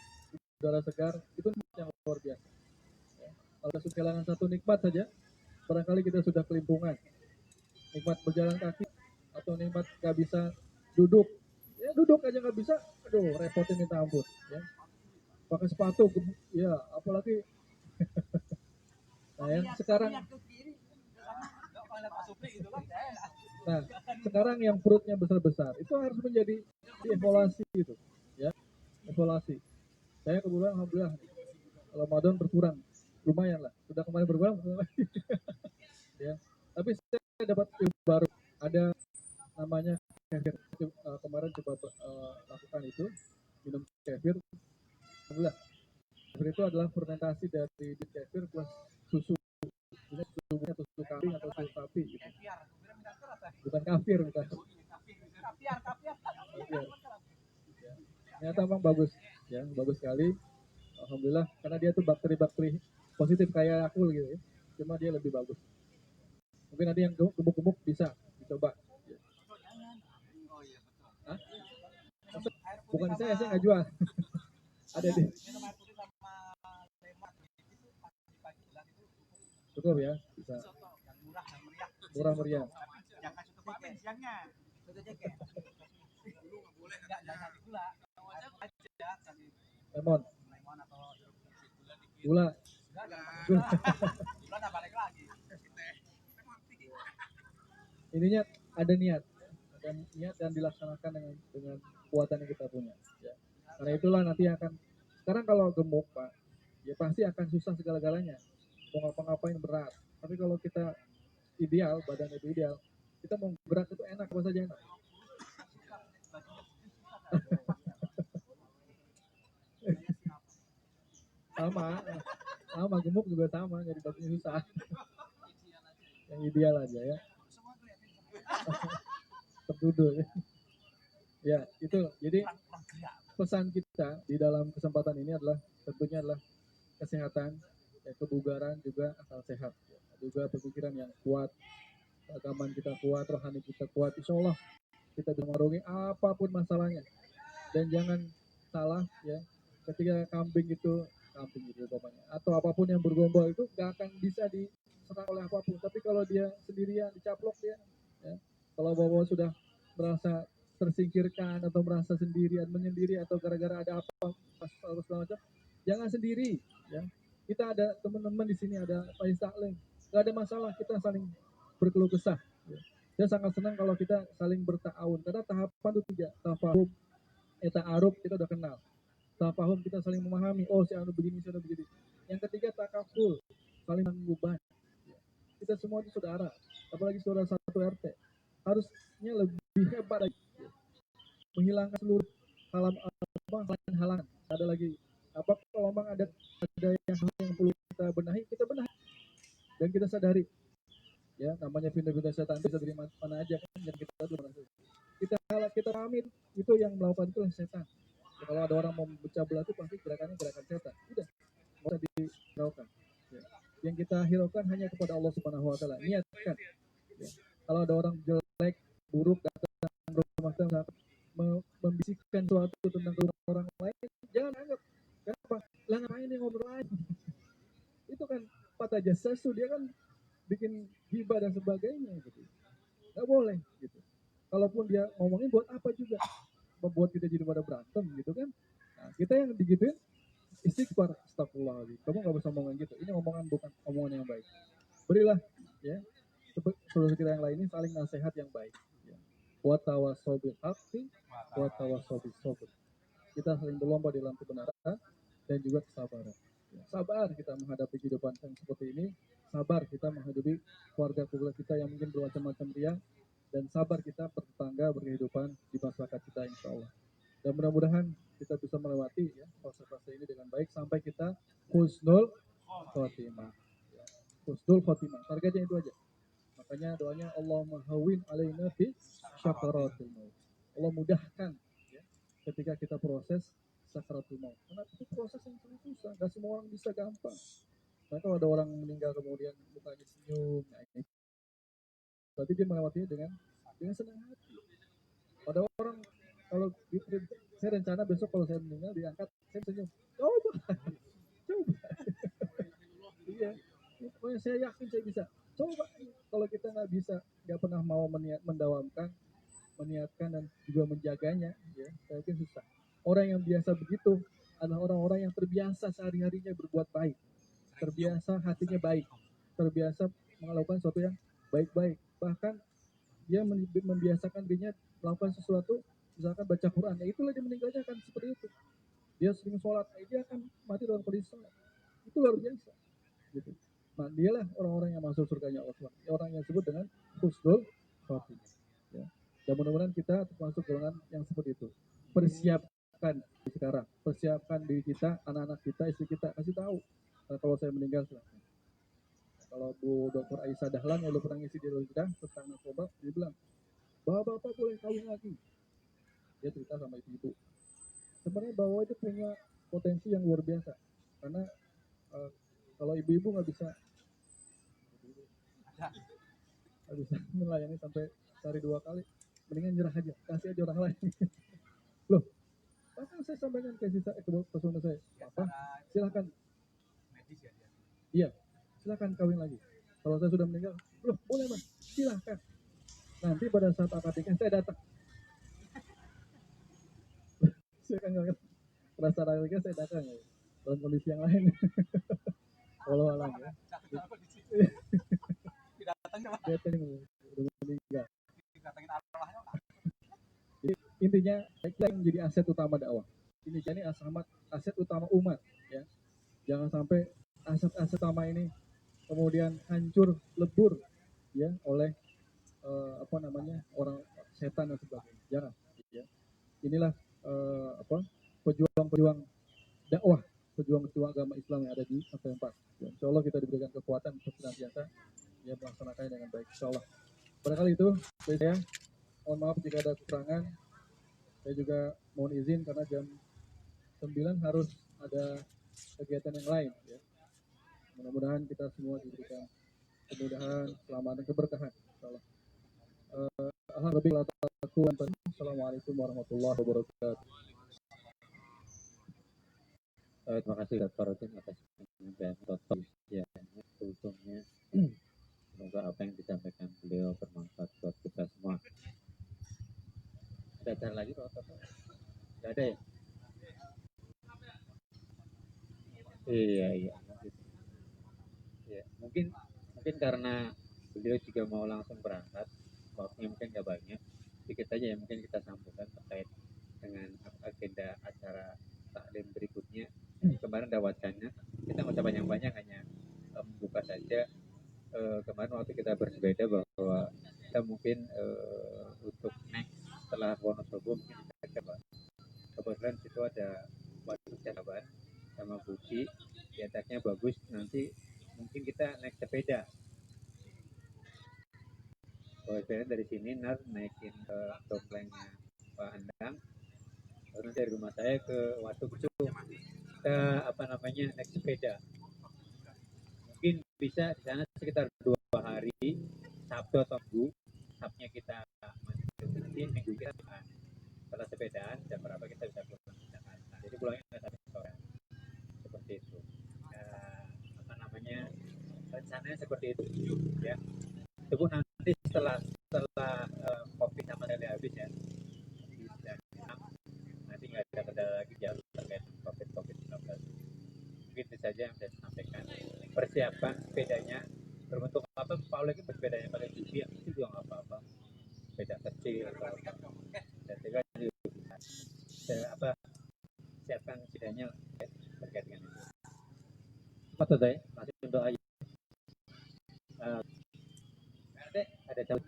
udara segar, itu yang luar biasa ya. Kalau sudah kehilangan satu nikmat saja barangkali kita sudah kelimpungan, nikmat berjalan kaki atau nikmat nggak bisa duduk ya, duduk aja nggak bisa, aduh repotnya minta ampun ya, pakai sepatu ya apalagi. Nah, yang sekarang, nah sekarang yang perutnya besar-besar itu harus menjadi dievaluasi gitu, ya, evaluasi. Saya kebetulan alhamdulillah Ramadan berkurang, lumayan lah. Sudah kemarin berkurang, ya. Tapi saya dapat ilmu baru, ada namanya kefir. Kemarin coba lakukan itu, minum kefir. Alhamdulillah. Kefir itu adalah fermentasi dari kefir plus susu, susunya susu kambing atau susu sapi gitu. Bukan kafir, bukan. Kafiar. Ya. Ternyata memang bagus, ya, bagus sekali. Alhamdulillah, karena dia tuh bakteri-bakteri positif kayak aku gitu ya. Cuma dia lebih bagus. Mungkin nanti yang gemuk-gemuk bisa dicoba. Ya. Hah? Bukan saya nggak jual. Ada di. Cukup ya, bisa. Murah meriah. Jangan cukup siangnya. Lemon. Gula. Ininya ada niat dan dilaksanakan dengan kuatan yang kita punya. Ya. Karena itulah nanti akan, sekarang kalau gemuk Pak, ya pasti akan susah segala-galanya. Mau ngapa-ngapain berat. Tapi kalau kita ideal, badan itu ideal, kita mau berat itu enak, apa saja enak. sama gemuk juga sama, jadi bajunya susah. Yang ideal aja ya. Tertuduh ya. Ya itu, jadi pesan kita di dalam kesempatan ini adalah tentunya adalah kesehatan, ya, kebugaran juga akal sehat, ya. Juga pemikiran yang kuat, agaman kita kuat, rohani kita kuat, insya Allah kita bisa mengarungi apapun masalahnya. Dan jangan salah ya, ketika kambing gitu bapaknya, atau apapun yang bergombal itu gak akan bisa diserang oleh apapun. Tapi kalau dia sendirian dicaplok dia, ya, kalau bapak sudah merasa tersingkirkan atau merasa sendirian, menyendiri atau gara-gara ada apa atau segala macam, jangan sendiri ya. Kita ada teman-teman di sini, ada Pak Istaklim, gak ada masalah, kita saling berkeluh kesah ya. Saya sangat senang kalau kita saling berta'awun, karena tahapan itu 3, tafahum, ta'aruf kita udah kenal. Tafahum kita saling memahami, oh si anu begini, si anu begini. Yang ketiga takaful, saling tanggung beban. Kita semua itu saudara, apalagi saudara satu RT. Harusnya lebih hebat lagi. Menghilangkan seluruh halangan. Ada lagi apa kalau memang ada yang perlu kita benahi, kita benahi. Dan kita sadari, ya namanya pindah-pindah setan bisa dari mana aja kan, yang kita tahu mana. Kita pahami itu yang melakukan itu setan. Ya, kalau ada orang mau pecah belah itu pasti gerakannya gerakan setan. Udah, nggak usah dihiraukan. Ya. Yang kita hiraukan hanya kepada Allah Subhanahu Wa Taala. Niatkan. Ya. Kalau ada orang jelek, buruk datang rumah tangga membisikkan sesuatu tentang orang lain, jangan anggap. Kenapa? Lah ngapain dia ngobrol lain? Itu kan patah jasa, dia kan bikin hibah dan sebagainya gitu. Nggak boleh gitu. Kalaupun dia ngomongin buat apa juga, membuat kita jadi pada berantem gitu kan. Nah, kita yang digituin istighfar, astagfirullahaladzim. Kamu nggak bisa ngomongin gitu. Ini omongan bukan omongan yang baik. Berilah ya saudara kita yang lain ini saling nasihat yang baik. Ya. Wa tawassaw bil haqqi wa tawassaw bis sabr. Kita saling berlomba dalam kebenaran dan juga kesabaran. Ya, sabar kita menghadapi kehidupan yang seperti ini. Sabar kita menghadapi keluarga-keluarga kita yang mungkin bermacam-macam ria, dan sabar kita bertetangga berkehidupan di masyarakat kita insya Allah. Dan mudah-mudahan kita bisa melewati ya fase-fase ini dengan baik sampai kita husnul khotimah. Ya. Husnul khotimah. Targetnya itu aja. Makanya doanya Allahumma hawwin alaina fi syakaratil maut. Allah mudahkan ya, ketika kita proses sakaratul maut. Karena itu proses yang sangat susah. Gak semua orang bisa gampang. Nah, kalau ada orang meninggal kemudian mukanya senyum, nah ini berarti dia melewatinya dengan senang hati. Pada orang kalau saya rencana besok kalau saya meninggal diangkat, saya senyum. Coba. Iya. Pokoknya saya yakin saya bisa. Coba. Kalau kita nggak bisa, nggak pernah mau meniatkan dan juga menjaganya, ya, saya yakin susah. Orang yang biasa begitu adalah orang-orang yang terbiasa sehari-harinya berbuat baik, terbiasa hatinya baik, terbiasa melakukan sesuatu yang baik-baik. Bahkan dia membiasakan dirinya melakukan sesuatu, misalkan baca Quran, ya itulah dia meninggalnya akan seperti itu. Dia sering sholat, dia akan mati dalam kondisi sholat. Itu luar biasa. Gitu. Nah, dialah orang-orang yang masuk surganya Allah. Orang yang disebut dengan husnul khotimah. Ya. Dan mudah-mudahan kita termasuk golongan yang seperti itu. Persiapkan sekarang, persiapkan diri kita, anak-anak kita, istri kita, kasih tahu. Kalau saya meninggal silahkan. Kalau Bu Dr. Aisyah Dahlan yang pernah ngisi di Rojdah tentang narkoba, dia bilang, bapak-bapak boleh kawin lagi. Dia cerita sama ibu-ibu. Sebenarnya bahwa itu punya potensi yang luar biasa. Karena kalau ibu-ibu nggak bisa melayani sampai cari 2 kali, mendingan nyerah aja, kasih aja orang lain. Loh, bahkan saya sampaikan ke suami saya, apa? Silahkan. Iya, silahkan kawin lagi. Kalau saya sudah meninggal, loh boleh mas, silahkan. Nanti pada saat akad nikah saya datang. Saya kan nggak rasa nikah saya datang ya. Dalam kondisi yang lain. Kalau alam ya. Datang udah meninggal. Jadi intinya kita yang menjadi aset utama dakwah. Ini aset utama umat ya. Jangan sampai aset utama ini kemudian hancur lebur ya oleh orang setan dan sebagainya. Jangan ya. Inilah pejuang dakwah, pejuang agama Islam yang ada di Aceh 4. Ya, insya Allah kita diberikan kekuatan untuk senantiasa ya melaksanakannya dengan baik insya Allah. Barangkali itu dari saya. Mohon maaf jika ada kekurangan. Saya juga mohon izin karena jam 9 harus ada kegiatan yang lain ya. Mudah-mudahan kita semua diberikan kemudahan, keselamatan, keberkahan insyaallah. Alhamdulillah. Assalamualaikum warahmatullahi wabarakatuh. Terima kasih Dr. Rutin atas penyampaian total ya utuhnya. Semoga apa yang disampaikan beliau bermanfaat buat kita semua. Ada lagi Pak? Tidak ada ya? Iya. Ya, mungkin karena beliau juga mau langsung berangkat, waktunya mungkin nggak banyak, sedikit aja yang mungkin kita sambungkan terkait dengan agenda acara taklim berikutnya. Kemarin ada wacana, kita nggak usah banyak-banyak, hanya membuka saja. Kemarin waktu kita bersepeda bahwa kita mungkin untuk next setelah Wonosobo mungkin kita coba. Kebetulan situ ada Waduk Canaban sama Buci, di atasnya bagus. Nanti mungkin kita naik sepeda. Bawa sepeda dari sini naikin ke domplengnya Pak Andang. Lalu dari rumah saya ke Waduk itu kita naik sepeda. Mungkin bisa di sana sekitar 2 hari, Sabtu atau Minggu. Sabtunya kita nanti Minggu kita setelah sepedaan jam berapa kita bisa pulang ke Jakarta. Jadi pulangnya nggak sampai sore. Seperti itu. Rencananya seperti itu ya. Tunggu nanti setelah COVID sama sekali habis ya. Nanti nggak ada kendala lagi jalur terkait COVID-19. Mungkin itu saja yang saya sampaikan. Persiapan sepedanya berbentuk apa? Pak lagi bersepedanya pakai TV itu juga nggak apa-apa. Sepeda kecil atau dan juga siapkan sepedanya terkait dengan itu. Apa tuh Dai? Masih untuk aja. Ada jauh.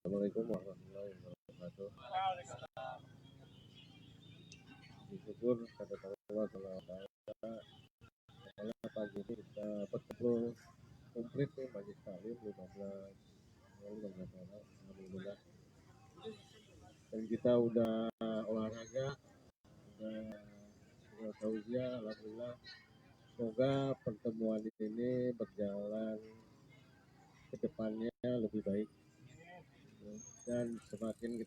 Assalamualaikum warahmatullahi wabarakatuh. Syukur pada Allah karena pagi ini kita berkumpul komplit nih majelis taklim 15 orang, alhamdulillah. Dan kita udah olahraga, udah tausiah, alhamdulillah. Semoga pertemuan ini berjalan ke depannya lebih baik. Dan semakin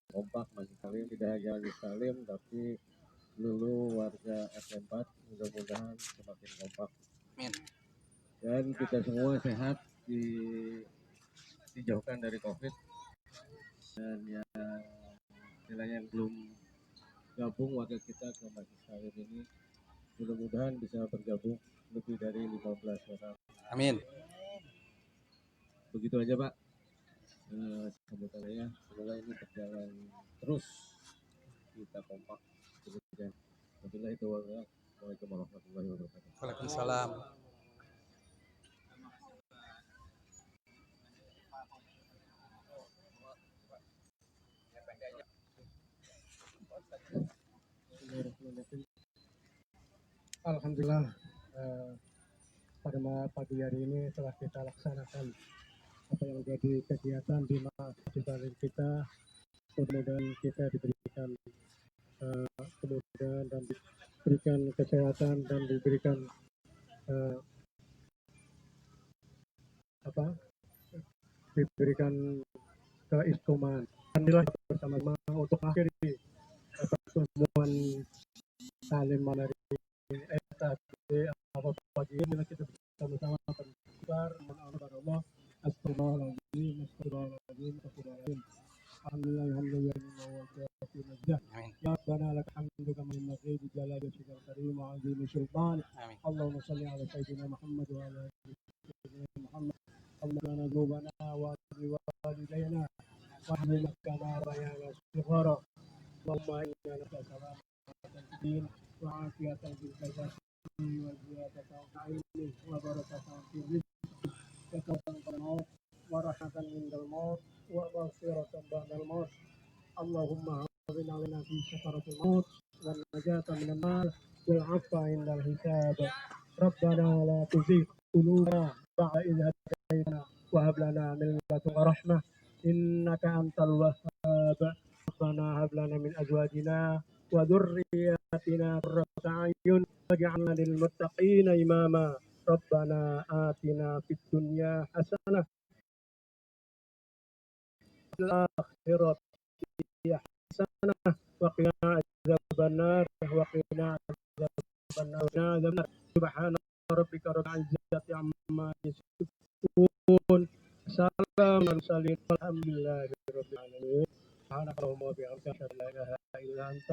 kompak majelis taklim, tidak hanya majelis taklim tapi seluruh warga S4 mudah-mudahan semakin kompak. Amin. Dan kita semua sehat, dijauhkan dari COVID. Dan yang belum gabung warga kita ke majelis taklim ini mudah-mudahan bisa bergabung lebih dari 15 orang. Amin. Begitu aja Pak. Sambutannya semoga ini berjalan terus, kita kompak. Assalamualaikum warahmatullahi wabarakatuh. Waalaikumsalam. Alhamdulillah, pada pagi hari ini telah kita laksanakan apa yang menjadi kegiatan di majelis kita. Mudah-mudahan kita diberikan kemudahan dan diberikan kesehatan dan diberikan keistiqomahan. Alhamdulillah bersama-sama untuk mengakhiri pertemuan taklim malam pagi ini kita bersama-sama berdoa kepada Allah. Astagfirullahaladzim. Alhamdulillah ya Rabbana lak hamdu kama yanbaghi li jalali wajhikal karim wa 'azimi sultanik. Allahumma shalli ala sayyidina Muhammad wa ala ali sayyidina Muhammad. Allahumma dhubana wa walidayna wa hamdina kama bayana sughara. Allahumma inna nas'aluka salamatan wa afiyatan fil jasad wa ziyadatan fil ilmi wa barakatan fil rizqi wa kasratan fil maut wa rahmatan indal maut wa maghfiratan ba'dal maut. Allahumma hawwin 'alaina fi sakaratil maut wan najata minan nar wal 'afwa indal hisab. Rabbana la tuzigh qulubana ba'da idh hadaytana wa hab lana min ladunka rahmah innaka antal wahhab. Rabbana hab lana min azwajina wa dhurriyyatina qurrata a'yun waj'alna lil muttaqina imama. Rabbana atina fid dunya hasanah fil akhirati hasanah wa qina adzaban nar wa qina adzaban nar. Subhana rabbika rabbil izzati amma yasifun. Salamun alal mursalin walhamdulillahi rabbil alamin. Subhanakallahumma wa bihamdika asyhadu an la ilaha illa anta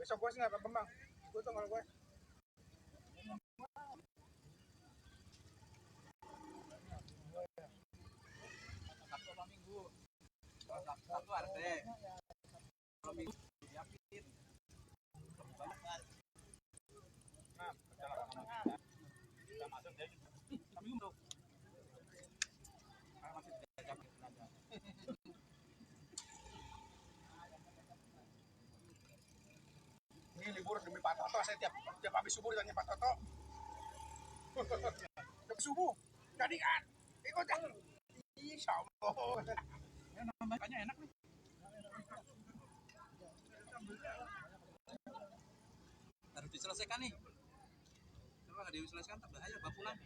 Besok gue nggak Pak Bambang. Gue tuh kalau gue. Sabtu apa Minggu? Sabtu RT. Kalau Minggu siapin. Nah, kita masuk deh. Minggu tuh. Masih 3 jam tenaga. Ini libur demi Pak Toto. Saya tiap habis subuh ditanya Pak Toto. Tiap subuh. Jadi kan. Ikut ya. Insya Allah. Ya nambahnya enak nih. Harus diselesaikan nih. Kalau nggak diselesaikan tak bahaya bawa pulang.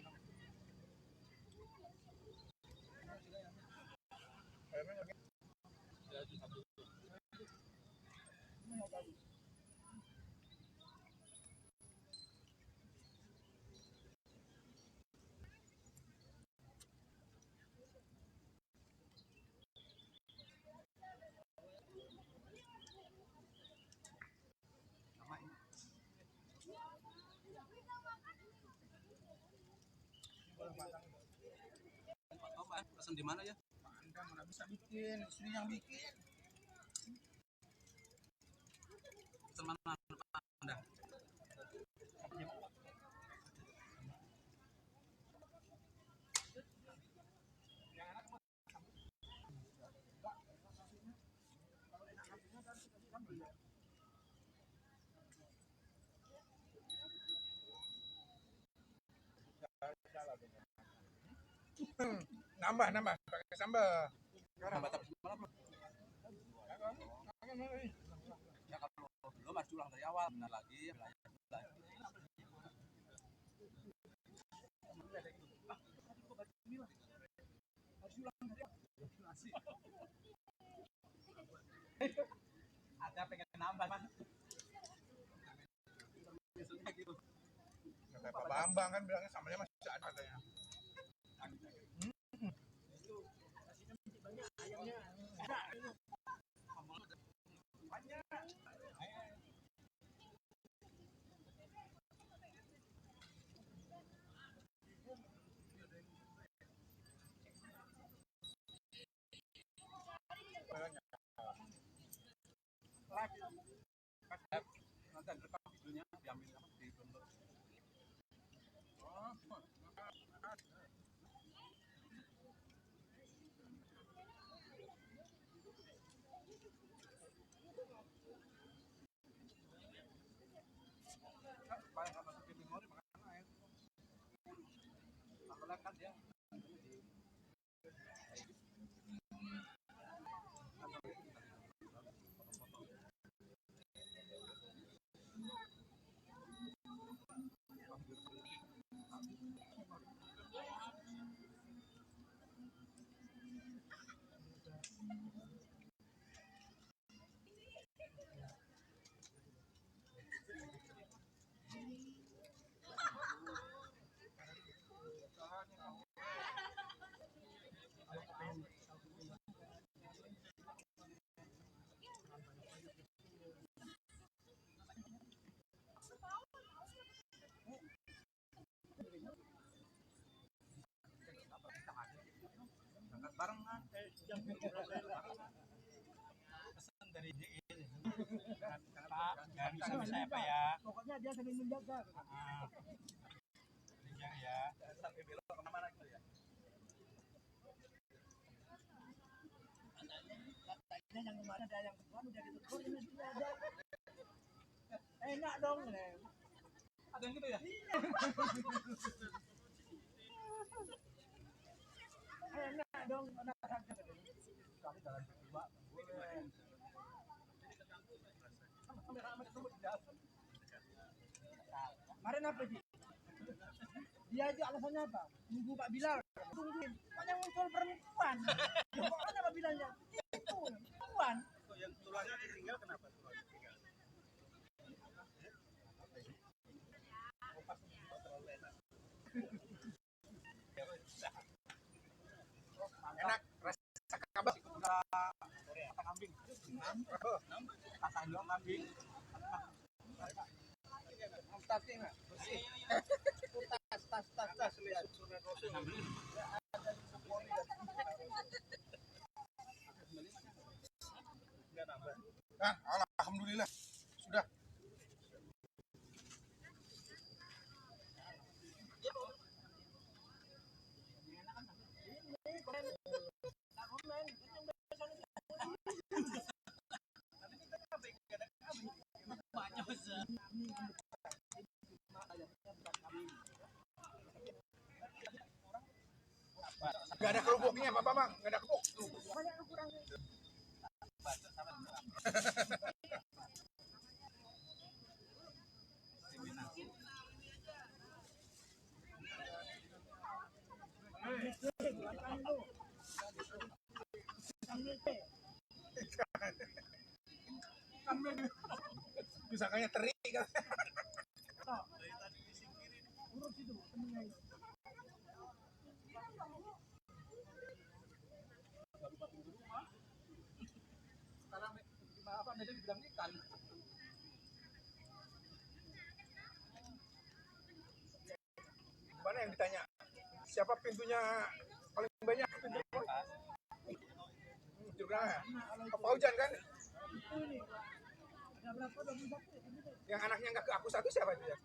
Pesan di mana ya? Anda mana bisa bikin, istri yang bikin. Pesan mana Anda? Nambah pakai sambal. Nambah tapi semalam belum. Ya kalau belum harus ulang dari awal, benar lagi. Ada pengen nambah mas. Biasanya gitu. Kata Pak Bambang kan bilangnya sambalnya masih ada katanya. Nanti ada rekam videonya diambil apa di download. Supaya nggak masuk ke memori makan air. Tambah kan dia. Berangkat barengan. Pesan dari DI. Pak, jangan bisa saya Pak ya. Pokoknya dia saling menjaga. Jangan ya. Sampai belok kemana-mana gitu ya. Katanya yang kemarin ada yang depan udah ditegur, ini sudah ada. Enak dong. Ada yang gitu ya? Enak dong. Enak saja. Kami jalan berdua. Boleh. Kemarin apa sih? Dia aja alasannya apa? Nunggu Pak Bilal. Tungguin. Pokoknya muncul perempuan. Pokoknya Pak Bilalnya. Itu perempuan. Yang tulangnya ditinggal kenapa tulangnya ditinggal? Enak, rasa kabel. Kata kambing. Kata dua kambing. tasnya nggak? Bersih. Tas lihat surat Rasul. Nah, alhamdulillah sudah. Gak ada kerupuknya, Pak Bambang. Gak ada kerupuk. Misalkannya teri kan. Mana yang ditanya? Siapa pintunya paling banyak? Juga Pak Faujan kan? Yang anaknya nggak ke aku satu siapa itu ya?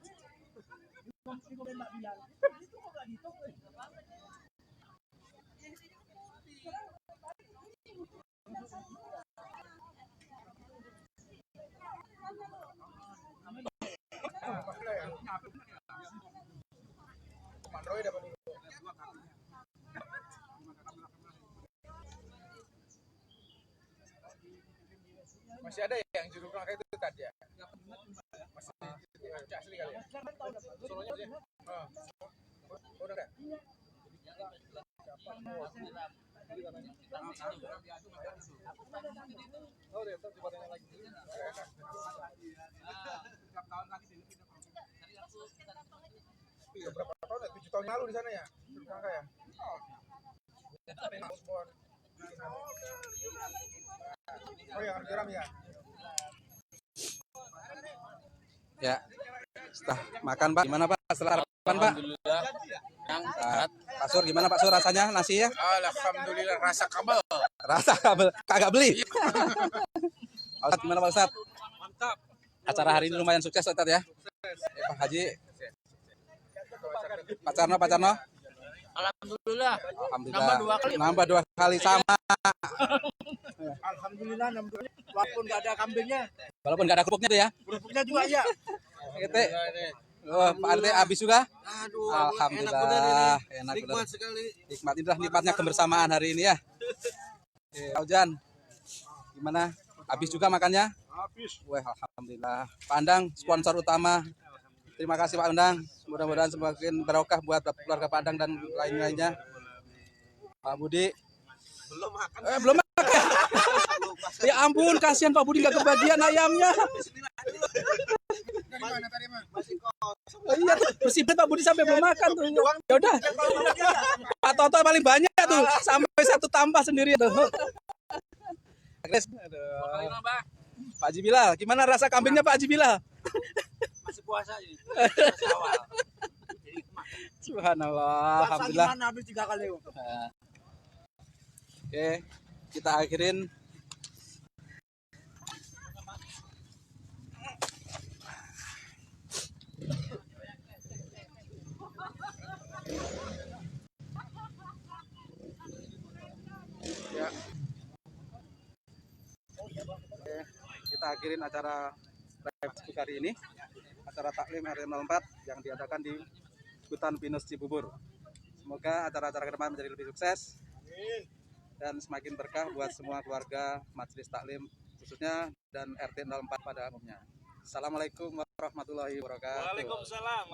Mandroid dapat dulu. Masih ada yang juru rangka itu tadi ya? Masih asli kali ya? Solonya aja. Oh, udah enggak? Oh, dia coba tanya lagi. Iya, berapa tahun ya? 7 tahun lalu di sana ya? Juru rangka ya? Oh ya, harus ya? Ya. Setelah makan Pak, gimana Pak? Setelah sarapan Pak? Alhamdulillah. Pak Sur, gimana Pak Sur rasanya nasi ya? Alhamdulillah rasa kabel. Rasa kagak beli. Ustadz, gimana Pak Ustadz? Mantap. Acara hari ini lumayan sukses Ustadz ya? Pak Haji. Pak Carno. Alhamdulillah. Alhamdulillah. Nambah dua kali sama. Alhamdulillah walaupun nggak ada kambingnya. Walaupun nggak ada kerupuknya tuh ya. Kerupuknya juga ya. Gitu. Oh, Pak RT habis juga? Aduh, Alhamdulillah. Enak Nikmat benar. sekali. Nikmat, inilah nikmatnya kebersamaan hari ini ya. Pak Ujan, gimana? Habis juga makannya? Habis. Wah, alhamdulillah. Pak Andang, sponsor utama. Terima kasih Pak Andang. Mudah-mudahan semakin barokah buat keluarga Pak Andang dan lain-lainnya. Pak Budi. Belum makan. Belum makan. Ya ampun, kasihan Pak Budi nggak kebagian ayamnya. Dari mana tadi mah? Masih kosong. Oh iya, bersibet Pak Budi sampai belum makan tuh. Ya udah. Pak Toto paling banyak tuh, sampai satu tambah sendiri tuh. Aduh. Pak Haji Bilal, gimana rasa kambingnya Pak Haji Bilal? Masih puasa ini. Masih awal. Subhanallah, alhamdulillah. Gimana habis 3 kali? Oke, kita akhirin. Ya. Oke, kita akhirin acara live Facebook hari ini. Acara taklim RT 04 yang diadakan di Hutan Pinus Cibubur. Semoga acara-acara ke depan menjadi lebih sukses dan semakin berkah buat semua keluarga majelis taklim khususnya dan RT 04 pada umumnya. Assalamualaikum warahmatullahi wabarakatuh. Waalaikumsalam.